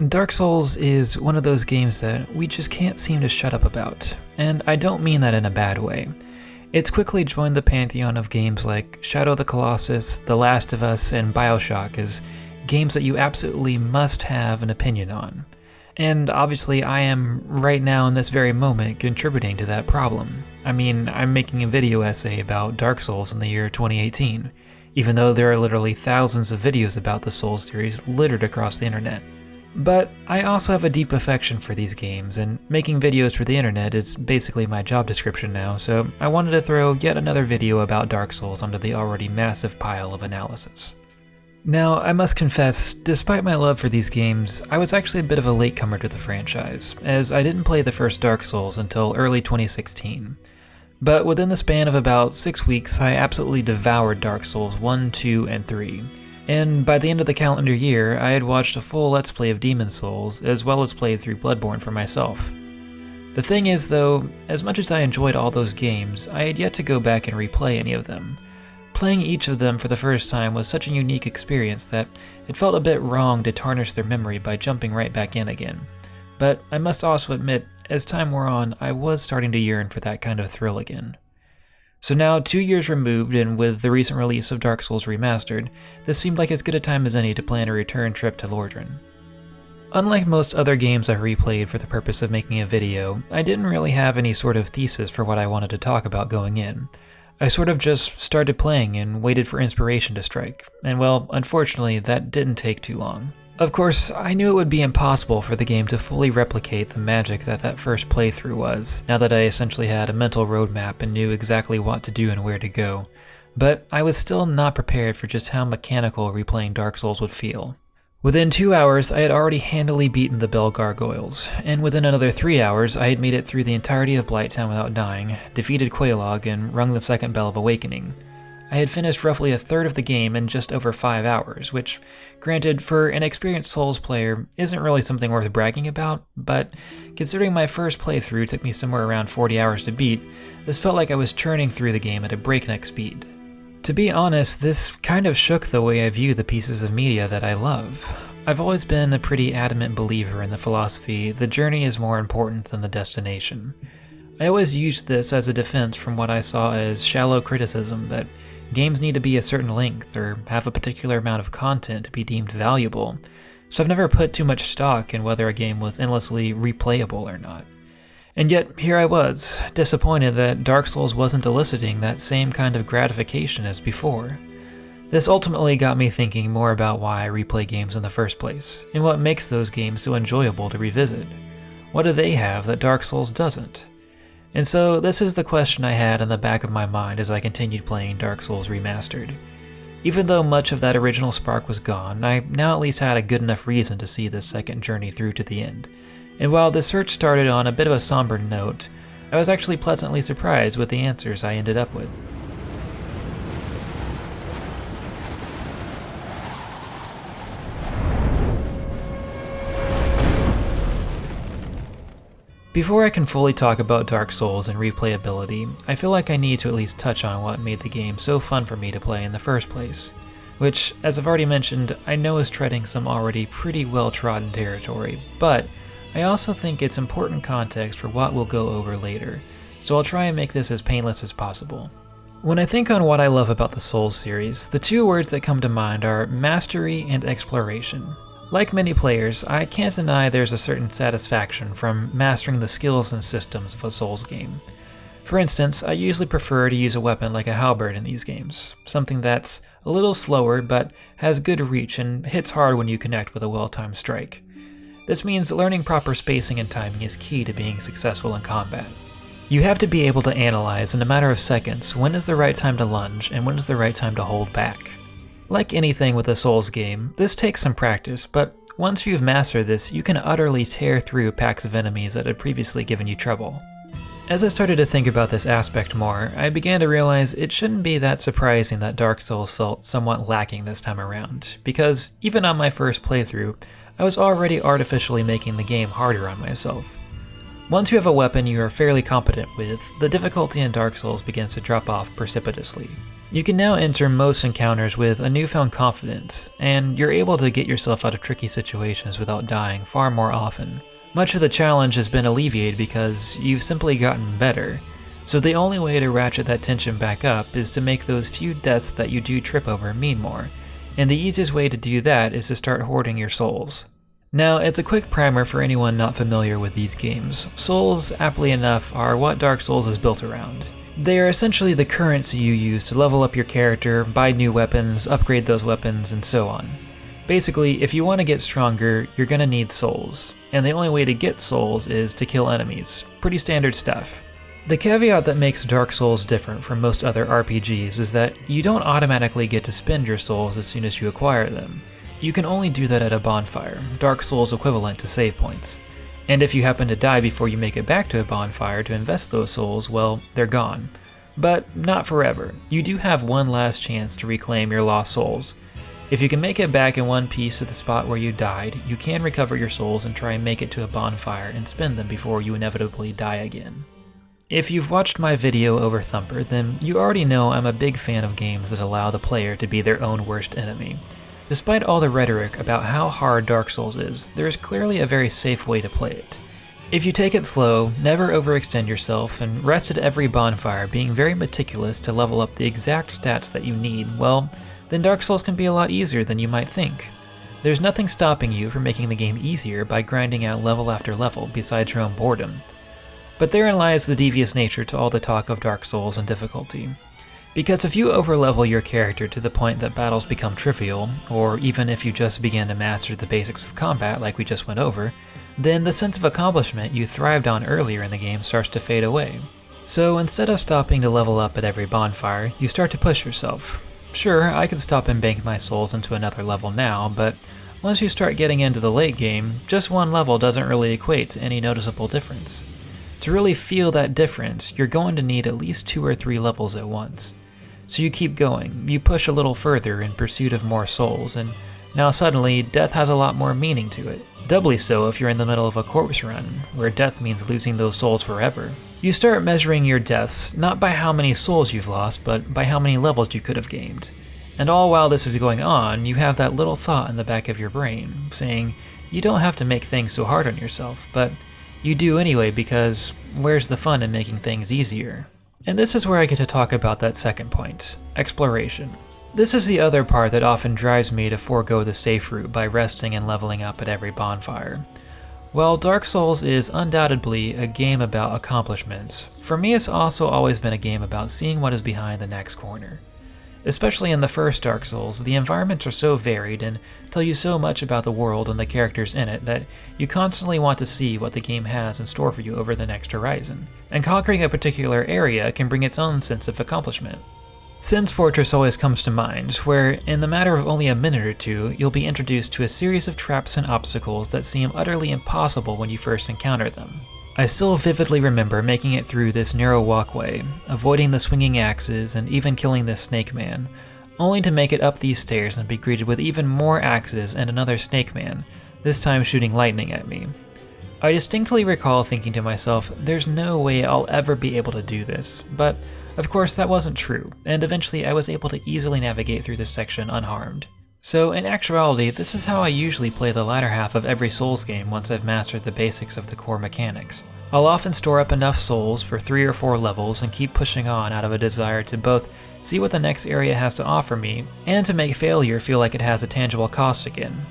Dark Souls is one of those games that we just can't seem to shut up about, and I don't mean that in a bad way. It's quickly joined the pantheon of games like Shadow of the Colossus, The Last of Us, and BioShock as games that you absolutely must have an opinion on. And obviously I am, right now in this very moment, contributing to that problem. I mean, I'm making a video essay about Dark Souls in the year 2018, even though there are literally thousands of videos about the Souls series littered across the internet. But I also have a deep affection for these games, and making videos for the internet is basically my job description now, so I wanted to throw yet another video about Dark Souls onto the already massive pile of analysis. Now, I must confess, despite my love for these games, I was actually a bit of a latecomer to the franchise, as I didn't play the first Dark Souls until early 2016. But within the span of about 6 weeks, I absolutely devoured Dark Souls 1, 2, and 3. And by the end of the calendar year, I had watched a full Let's Play of Demon's Souls, as well as played through Bloodborne for myself. The thing is though, as much as I enjoyed all those games, I had yet to go back and replay any of them. Playing each of them for the first time was such a unique experience that it felt a bit wrong to tarnish their memory by jumping right back in again. But I must also admit, as time wore on, I was starting to yearn for that kind of thrill again. So now, 2 years removed, and with the recent release of Dark Souls Remastered, this seemed like as good a time as any to plan a return trip to Lordran. Unlike most other games I've replayed for the purpose of making a video, I didn't really have any sort of thesis for what I wanted to talk about going in. I sort of just started playing and waited for inspiration to strike, and well, unfortunately, that didn't take too long. Of course, I knew it would be impossible for the game to fully replicate the magic that first playthrough was, now that I essentially had a mental roadmap and knew exactly what to do and where to go, but I was still not prepared for just how mechanical replaying Dark Souls would feel. Within 2 hours, I had already handily beaten the Bell Gargoyles, and within another 3 hours, I had made it through the entirety of Blighttown without dying, defeated Quelaag, and rung the second Bell of Awakening. I had finished roughly a third of the game in just over 5 hours, which, granted, for an experienced Souls player, isn't really something worth bragging about, but considering my first playthrough took me somewhere around 40 hours to beat, this felt like I was churning through the game at a breakneck speed. To be honest, this kind of shook the way I view the pieces of media that I love. I've always been a pretty adamant believer in the philosophy, the journey is more important than the destination. I always used this as a defense from what I saw as shallow criticism that games need to be a certain length or have a particular amount of content to be deemed valuable, so I've never put too much stock in whether a game was endlessly replayable or not. And yet, here I was, disappointed that Dark Souls wasn't eliciting that same kind of gratification as before. This ultimately got me thinking more about why I replay games in the first place, and what makes those games so enjoyable to revisit. What do they have that Dark Souls doesn't? And so this is the question I had in the back of my mind as I continued playing Dark Souls Remastered. Even though much of that original spark was gone, I now at least had a good enough reason to see this second journey through to the end. And while the search started on a bit of a somber note, I was actually pleasantly surprised with the answers I ended up with. Before I can fully talk about Dark Souls and replayability, I feel like I need to at least touch on what made the game so fun for me to play in the first place, which, as I've already mentioned, I know is treading some already pretty well-trodden territory, but I also think it's important context for what we'll go over later, so I'll try and make this as painless as possible. When I think on what I love about the Souls series, the two words that come to mind are mastery and exploration. Like many players, I can't deny there's a certain satisfaction from mastering the skills and systems of a Souls game. For instance, I usually prefer to use a weapon like a halberd in these games, something that's a little slower but has good reach and hits hard when you connect with a well-timed strike. This means learning proper spacing and timing is key to being successful in combat. You have to be able to analyze in a matter of seconds when is the right time to lunge and when is the right time to hold back. Like anything with a Souls game, this takes some practice, but once you've mastered this, you can utterly tear through packs of enemies that had previously given you trouble. As I started to think about this aspect more, I began to realize it shouldn't be that surprising that Dark Souls felt somewhat lacking this time around, because even on my first playthrough, I was already artificially making the game harder on myself. Once you have a weapon you are fairly competent with, the difficulty in Dark Souls begins to drop off precipitously. You can now enter most encounters with a newfound confidence, and you're able to get yourself out of tricky situations without dying far more often. Much of the challenge has been alleviated because you've simply gotten better, so the only way to ratchet that tension back up is to make those few deaths that you do trip over mean more, and the easiest way to do that is to start hoarding your souls. Now, it's a quick primer for anyone not familiar with these games. Souls, aptly enough, are what Dark Souls is built around. They are essentially the currency you use to level up your character, buy new weapons, upgrade those weapons, and so on. Basically, if you want to get stronger, you're gonna need souls, and the only way to get souls is to kill enemies. Pretty standard stuff. The caveat that makes Dark Souls different from most other RPGs is that you don't automatically get to spend your souls as soon as you acquire them. You can only do that at a bonfire, Dark Souls equivalent to save points. And if you happen to die before you make it back to a bonfire to invest those souls, well, they're gone. But not forever. You do have one last chance to reclaim your lost souls. If you can make it back in one piece to the spot where you died, you can recover your souls and try and make it to a bonfire and spend them before you inevitably die again. If you've watched my video over Thumper, then you already know I'm a big fan of games that allow the player to be their own worst enemy. Despite all the rhetoric about how hard Dark Souls is, there is clearly a very safe way to play it. If you take it slow, never overextend yourself, and rest at every bonfire being very meticulous to level up the exact stats that you need, well, then Dark Souls can be a lot easier than you might think. There's nothing stopping you from making the game easier by grinding out level after level besides your own boredom. But therein lies the devious nature to all the talk of Dark Souls and difficulty. Because if you overlevel your character to the point that battles become trivial, or even if you just begin to master the basics of combat like we just went over, then the sense of accomplishment you thrived on earlier in the game starts to fade away. So instead of stopping to level up at every bonfire, you start to push yourself. Sure, I could stop and bank my souls into another level now, but once you start getting into the late game, just one level doesn't really equate to any noticeable difference. To really feel that difference, you're going to need at least 2 or 3 levels at once. So you keep going, you push a little further in pursuit of more souls, and now suddenly, death has a lot more meaning to it. Doubly so if you're in the middle of a corpse run, where death means losing those souls forever. You start measuring your deaths not by how many souls you've lost, but by how many levels you could have gained. And all while this is going on, you have that little thought in the back of your brain, saying, you don't have to make things so hard on yourself, but you do anyway because where's the fun in making things easier? And this is where I get to talk about that second point, exploration. This is the other part that often drives me to forego the safe route by resting and leveling up at every bonfire. While Dark Souls is undoubtedly a game about accomplishments, for me it's also always been a game about seeing what is behind the next corner. Especially in the first Dark Souls, the environments are so varied and tell you so much about the world and the characters in it that you constantly want to see what the game has in store for you over the next horizon. And conquering a particular area can bring its own sense of accomplishment. Sin's Fortress always comes to mind, where in the matter of only a minute or two, you'll be introduced to a series of traps and obstacles that seem utterly impossible when you first encounter them. I still vividly remember making it through this narrow walkway, avoiding the swinging axes and even killing this snake man, only to make it up these stairs and be greeted with even more axes and another snake man, this time shooting lightning at me. I distinctly recall thinking to myself, there's no way I'll ever be able to do this, but of course that wasn't true, and eventually I was able to easily navigate through this section unharmed. So in actuality, this is how I usually play the latter half of every Souls game once I've mastered the basics of the core mechanics. I'll often store up enough souls for 3 or 4 levels and keep pushing on out of a desire to both see what the next area has to offer me, and to make failure feel like it has a tangible cost again.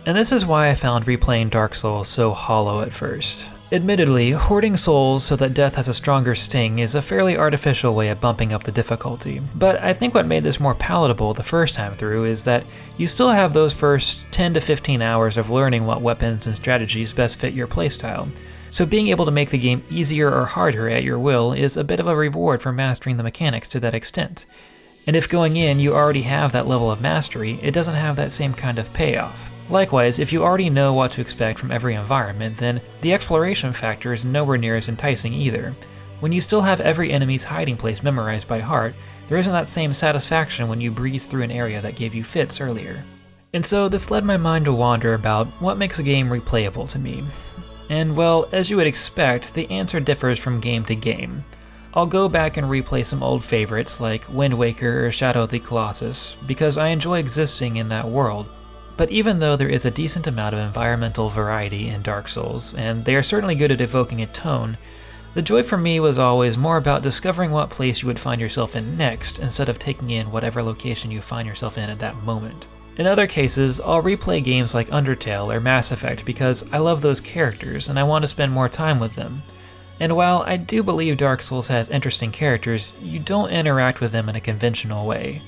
And this is why I found replaying Dark Souls so hollow at first. Admittedly, hoarding souls so that death has a stronger sting is a fairly artificial way of bumping up the difficulty, but I think what made this more palatable the first time through is that you still have those first 10 to 15 hours of learning what weapons and strategies best fit your playstyle, so being able to make the game easier or harder at your will is a bit of a reward for mastering the mechanics to that extent. And if going in you already have that level of mastery, it doesn't have that same kind of payoff. Likewise, if you already know what to expect from every environment, then the exploration factor is nowhere near as enticing either. When you still have every enemy's hiding place memorized by heart, there isn't that same satisfaction when you breeze through an area that gave you fits earlier. And so this led my mind to wander about what makes a game replayable to me. And well, as you would expect, the answer differs from game to game. I'll go back and replay some old favorites like Wind Waker or Shadow of the Colossus, because I enjoy existing in that world. But even though there is a decent amount of environmental variety in Dark Souls, and they are certainly good at evoking a tone, the joy for me was always more about discovering what place you would find yourself in next, instead of taking in whatever location you find yourself in at that moment. In other cases, I'll replay games like Undertale or Mass Effect because I love those characters and I want to spend more time with them. And while I do believe Dark Souls has interesting characters, you don't interact with them in a conventional way.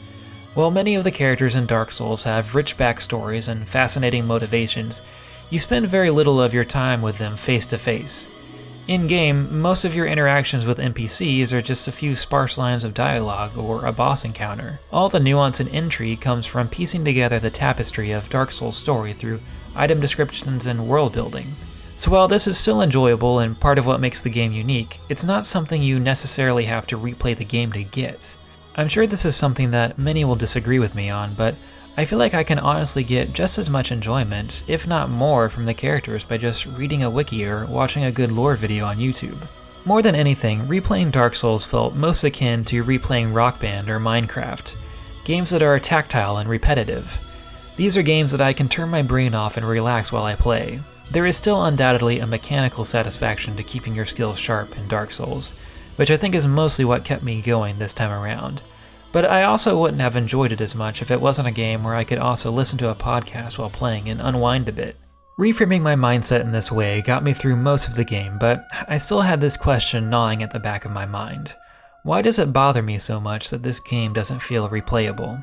While many of the characters in Dark Souls have rich backstories and fascinating motivations, you spend very little of your time with them face to face. In-game, most of your interactions with NPCs are just a few sparse lines of dialogue or a boss encounter. All the nuance and intrigue comes from piecing together the tapestry of Dark Souls' story through item descriptions and world building. So while this is still enjoyable and part of what makes the game unique, it's not something you necessarily have to replay the game to get. I'm sure this is something that many will disagree with me on, but I feel like I can honestly get just as much enjoyment, if not more, from the characters by just reading a wiki or watching a good lore video on YouTube. More than anything, replaying Dark Souls felt most akin to replaying Rock Band or Minecraft, games that are tactile and repetitive. These are games that I can turn my brain off and relax while I play. There is still undoubtedly a mechanical satisfaction to keeping your skills sharp in Dark Souls, which I think is mostly what kept me going this time around. But I also wouldn't have enjoyed it as much if it wasn't a game where I could also listen to a podcast while playing and unwind a bit. Reframing my mindset in this way got me through most of the game, but I still had this question gnawing at the back of my mind. Why does it bother me so much that this game doesn't feel replayable?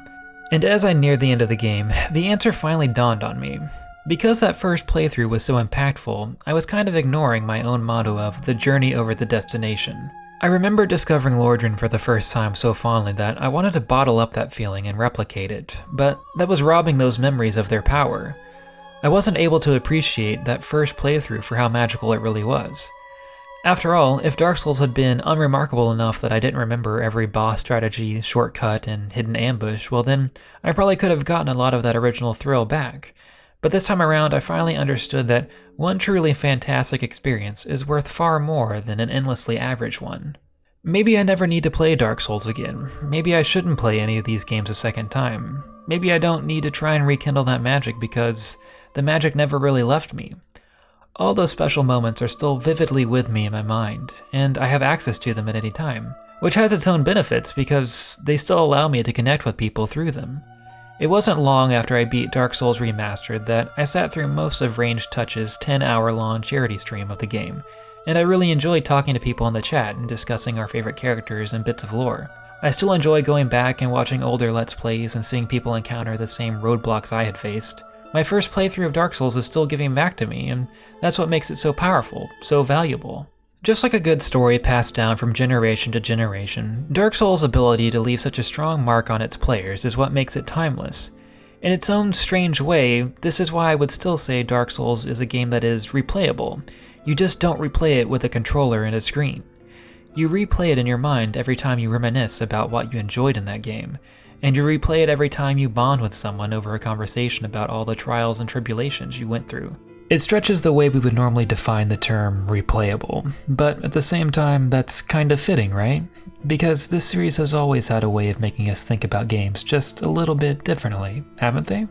And as I neared the end of the game, the answer finally dawned on me. Because that first playthrough was so impactful, I was kind of ignoring my own motto of the journey over the destination. I remember discovering Lordran for the first time so fondly that I wanted to bottle up that feeling and replicate it, but that was robbing those memories of their power. I wasn't able to appreciate that first playthrough for how magical it really was. After all, if Dark Souls had been unremarkable enough that I didn't remember every boss strategy, shortcut, and hidden ambush, well then, I probably could have gotten a lot of that original thrill back. But this time around, I finally understood that one truly fantastic experience is worth far more than an endlessly average one. Maybe I never need to play Dark Souls again. Maybe I shouldn't play any of these games a second time. Maybe I don't need to try and rekindle that magic because the magic never really left me. All those special moments are still vividly with me in my mind, and I have access to them at any time, which has its own benefits because they still allow me to connect with people through them. It wasn't long after I beat Dark Souls Remastered that I sat through most of Ranged Touch's 10-hour-long charity stream of the game, and I really enjoyed talking to people in the chat and discussing our favorite characters and bits of lore. I still enjoy going back and watching older Let's Plays and seeing people encounter the same roadblocks I had faced. My first playthrough of Dark Souls is still giving back to me, and that's what makes it so powerful, so valuable. Just like a good story passed down from generation to generation, Dark Souls' ability to leave such a strong mark on its players is what makes it timeless. In its own strange way, this is why I would still say Dark Souls is a game that is replayable. You just don't replay it with a controller and a screen. You replay it in your mind every time you reminisce about what you enjoyed in that game, and you replay it every time you bond with someone over a conversation about all the trials and tribulations you went through. It stretches the way we would normally define the term replayable, but at the same time, that's kind of fitting, right? Because this series has always had a way of making us think about games just a little bit differently, haven't they?